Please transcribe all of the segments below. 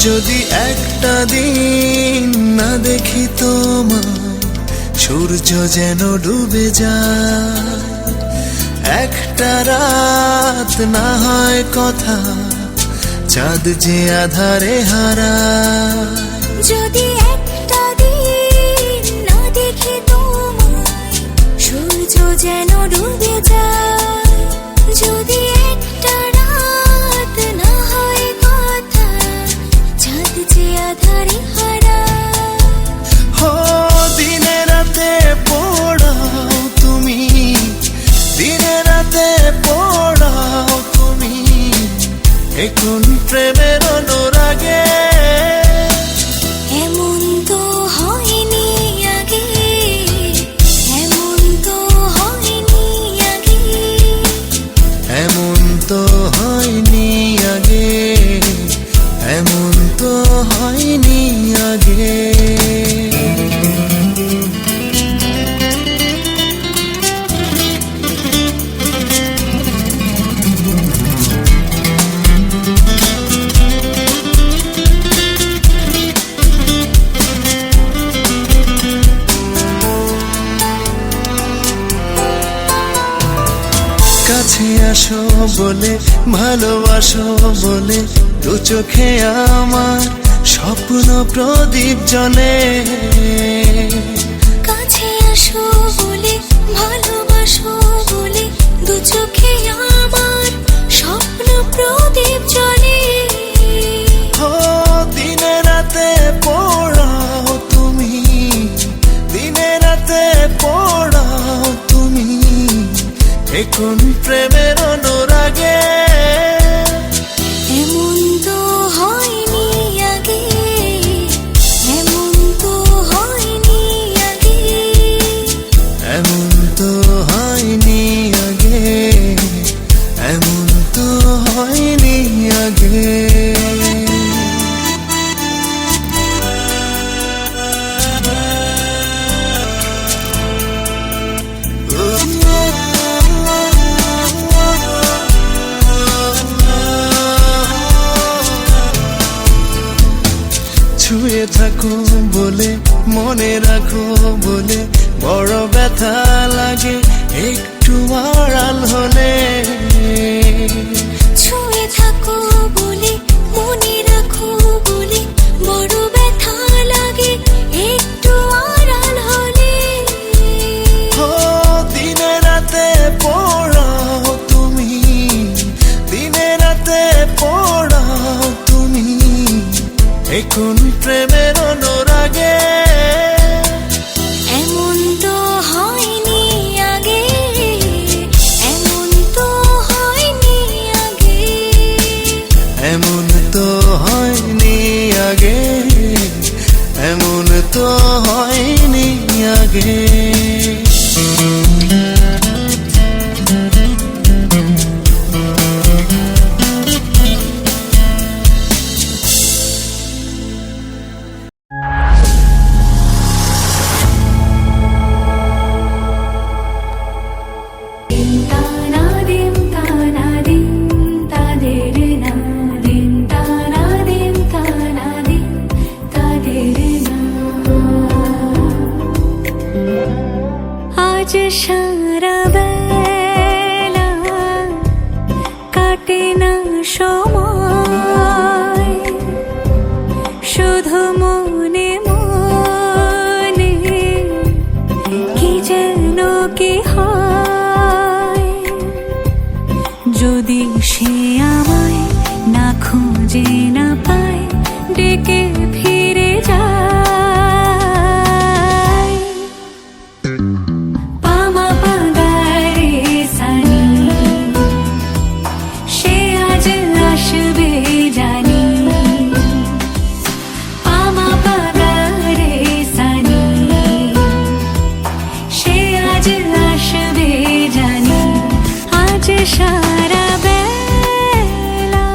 যদি একটা দিন না দেখি তোমায়, সূর্য যেন ডুবে যায়। একটা রাত না হয় কথা, চাঁদ যে আধারে হারায়। যদি একটা দিন না দেখি তোমায়, সূর্য যেন ডুবে যায়। যদি একটা রাত না হয় কথা, চাঁদ যে আধারে হারায়। হো দিনে রাতে পড়াও তুমি, দিনে রাতে পড়াও তুমি, এখন প্রেমের অনুরাগে। এমন তো হয়নি আগে, এমন তো হয়নি আগে, এমন তো হয়নি আগে, এমন তো হয়নি আগে। কাছে আসো বলে, ভালোবাসো বলে, দু চোখে আমার স্বপ্ন প্রদীপ জ্বলে। কাছে আসো বলে, ভালোবাসো বলে, দু চোখে আমার স্বপ্ন প্রদীপ জ্বলে। ও দিনে রাতে পড়াও তুমি, দিনে রাতে পড়াও তুমি, এখন প্রেমের অনুরাগে। এমন তো হয়নি আগে, এমন তো হয়নি আগে, এমন তো হয়নি আগে, এমন তো হয়নি আগে। ছুঁয়ে থাকো বলে, মনে রাখো বলে, বড় ব্যথা লাগে একটু আড়াল হলে। ছুঁয়ে থাকো বলে, মনে রাখো বলে, বড় ব্যথা লাগে একটু আড়াল হলে। ও দিনে রাতে পড়াও তুমি, দিনে রাতে পড়াও তুমি, এখন প্রেমের অনুরাগে। এমন তো হয়নি আগে, এমন তো হয়নি আগে, এমন তো হয়নি আগে, এমন তো হয়নি আগে। আজ সারা বেলা কাটে না সময়, শুধু মনে মনে কি যেন কি হয়। যদি সে আমায় না খুঁজে না পায়, ডেকে ফিরে যায়। পামা পাগারে সানি, সে আজ আসবে জানি। পামা পাগারে সানি, সে আজ আসবে জানি। আজ সারা বেলা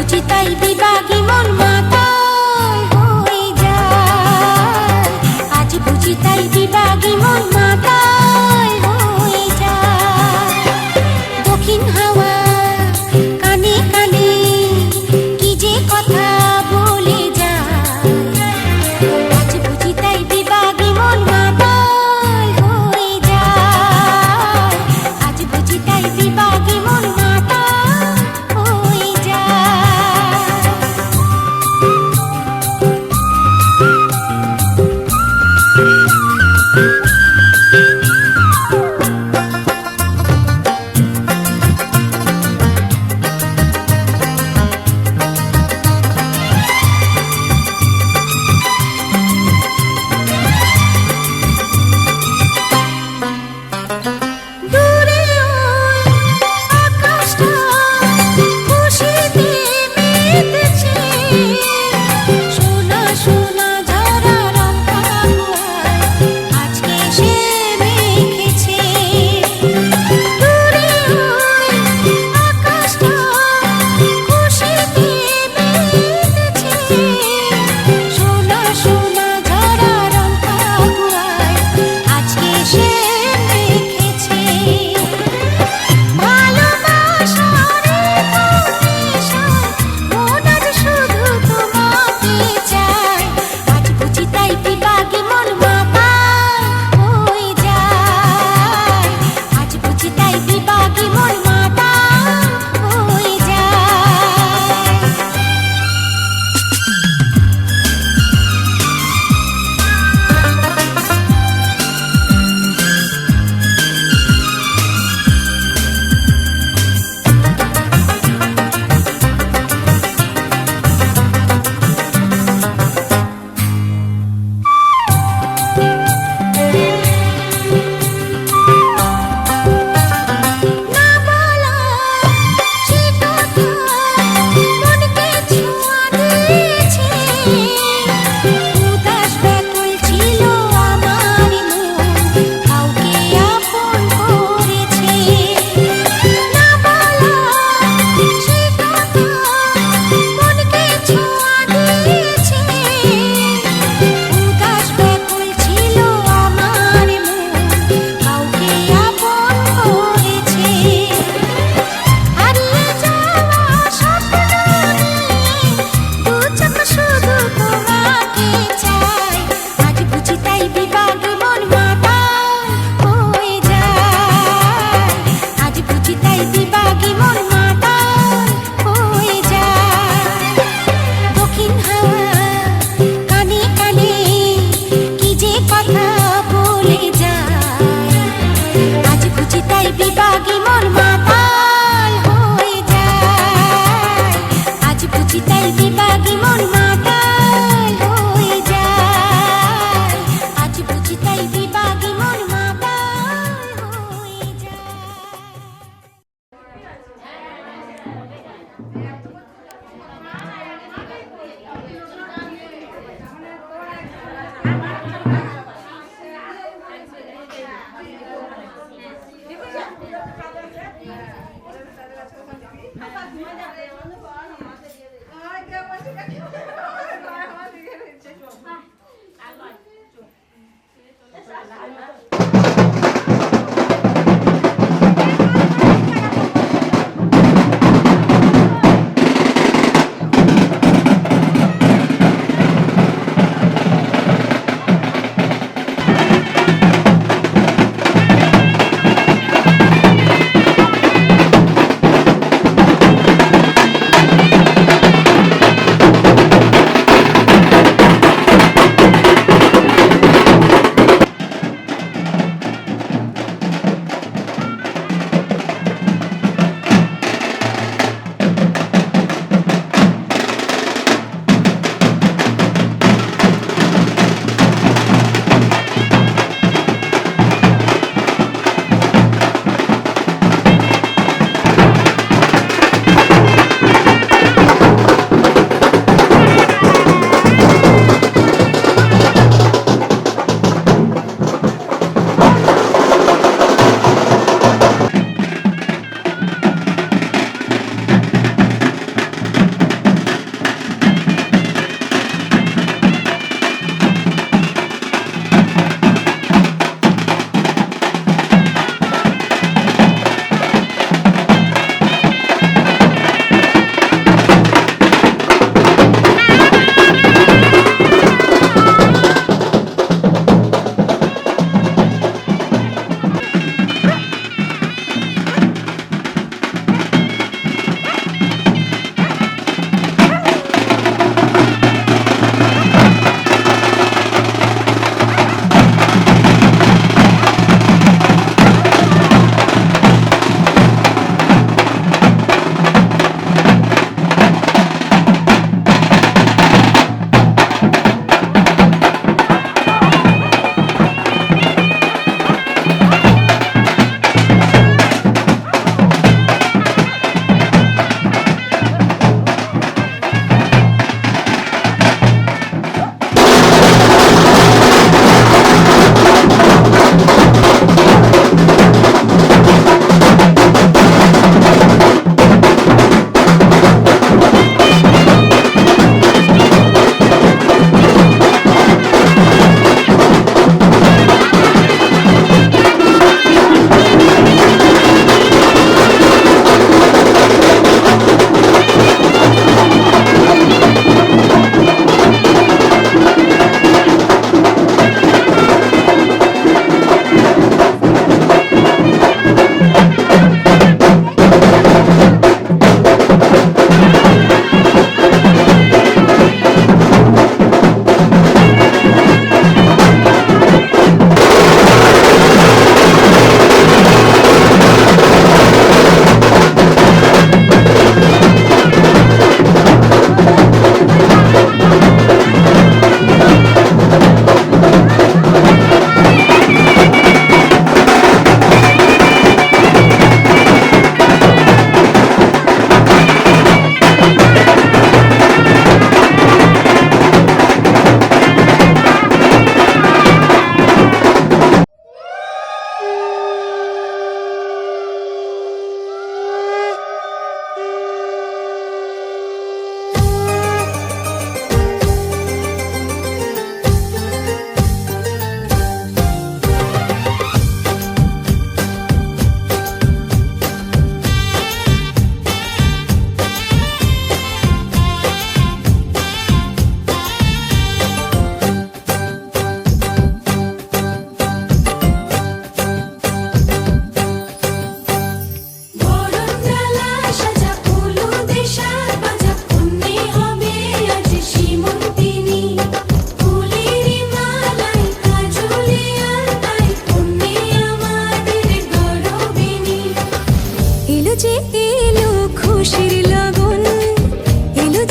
বুঝি তাই বিভাগী মন মাতাল হয়ে যায়, আজ বুঝি তাই বিভাগী মন মাতাল হয়ে যায়। দক্ষিণ হাওয়া কানে কানে কি যে কথা বলে যায়, আজ বুঝি তাই বিভাগী মন মাতাল হয়ে যায়, আজ বুঝি তাই বিভাগী মন মাতাল হয়ে যায়।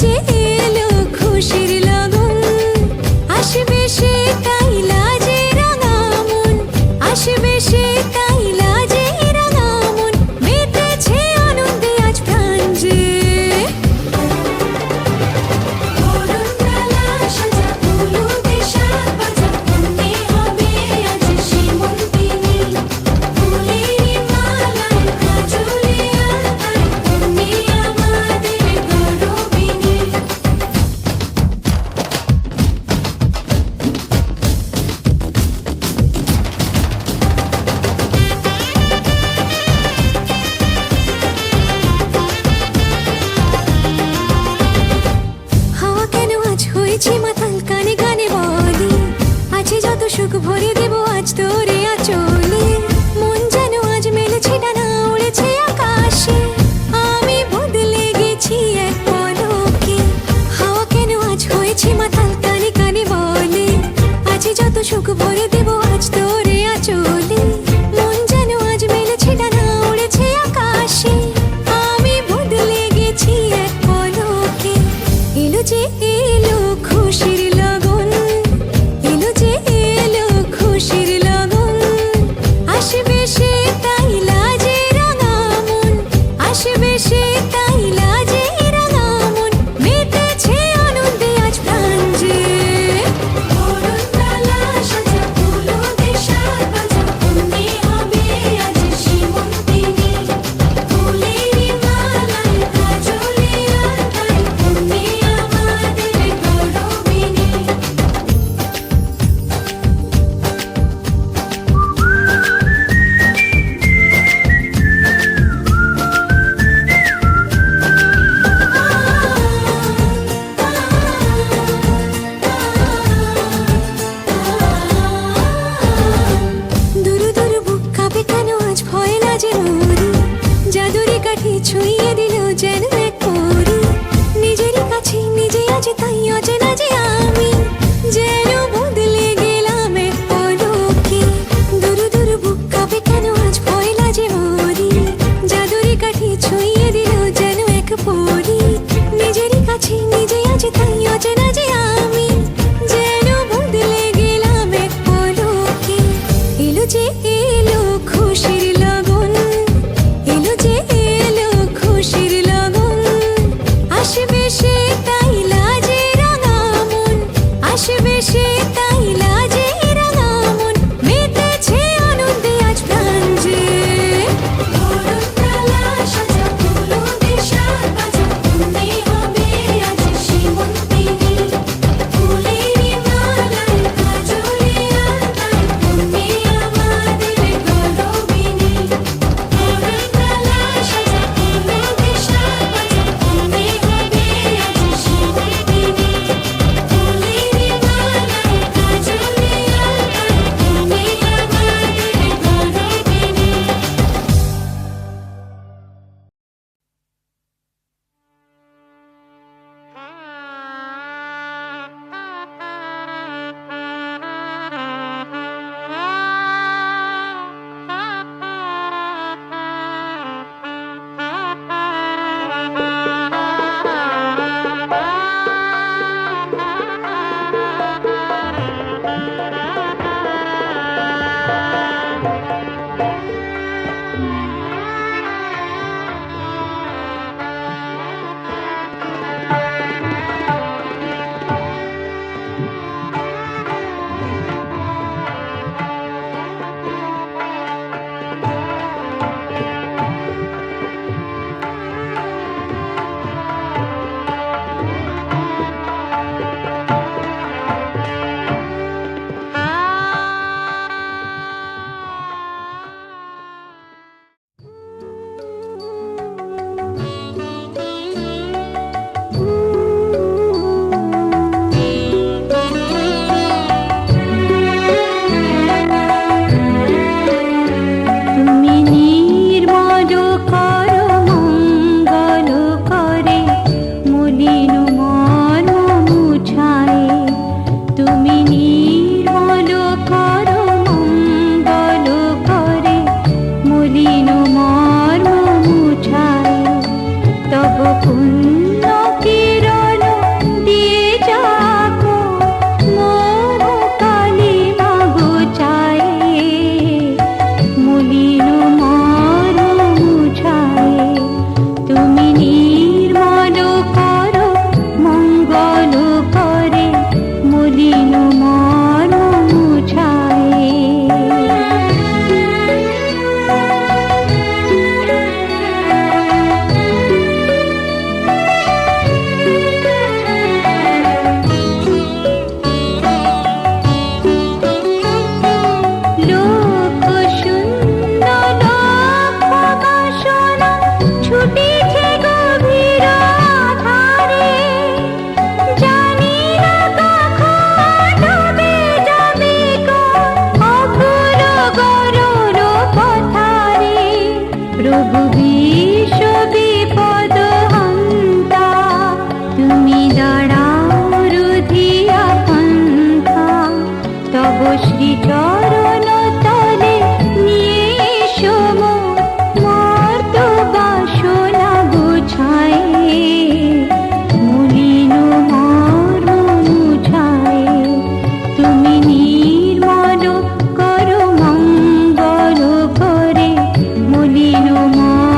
যে এলো খুশির লগন, আসবে সে তাই লাজে রাঙা মন, আসবে সে তাই লাজে রাঙা মন, মেতেছে আনন্দে আজ প্রাণ যে। বরণডালা সাজা হলুদে সাজ বাজা, মনে হবে আজ সীমন্তিনী, ফুলেরই মালায় কাজলে আলতায়, তুমি আমাদের গৌরবিনী। হাওয়া কেন আজ হয়েছে মাতাল, কানে কানে বলি আছে যত সুখ ভরে দেব আজ তোরে আঁচলে। মন যেন আজ মেলেছে ডানা, উড়েছে আকাশে, আমি বদলে গেছি এক পলকে। হাওয়া কেন আজ হয়েছে মাতাল, কানে কানে বলে আছে যত সুখ ভরে দেব আজ তোরে আঁচলে। মন যেন আজ মেলেছে ডানা, উড়েছে আকাশে, আমি বদলে গেছি এক পলকে। এলো যে এলো খুশির লগন, এলো যে এলো খুশির লগন, আসবে সে তাই লাজে রাঙা মন, আসবে সে তাই লাজে রাঙা মন, মেতেছে আনন্দে আজ প্রাণ যে। বরণডালা সাজা হলুদে সাজ বাজা, মনে হবে আজ সীমন্তিনী, ফুলেরই মালায় কাজলে আলতায়, তুমি আমাদের গৌরবিনী। দুরু দুরু বুক কাঁপে কেন আজ ভয় লাজে মরি, জাদুরি কাঠি ছুঁয়ে দিল যেন এক পরি, নিজেরই কাছে নিজে আজ তাই অচেনা যে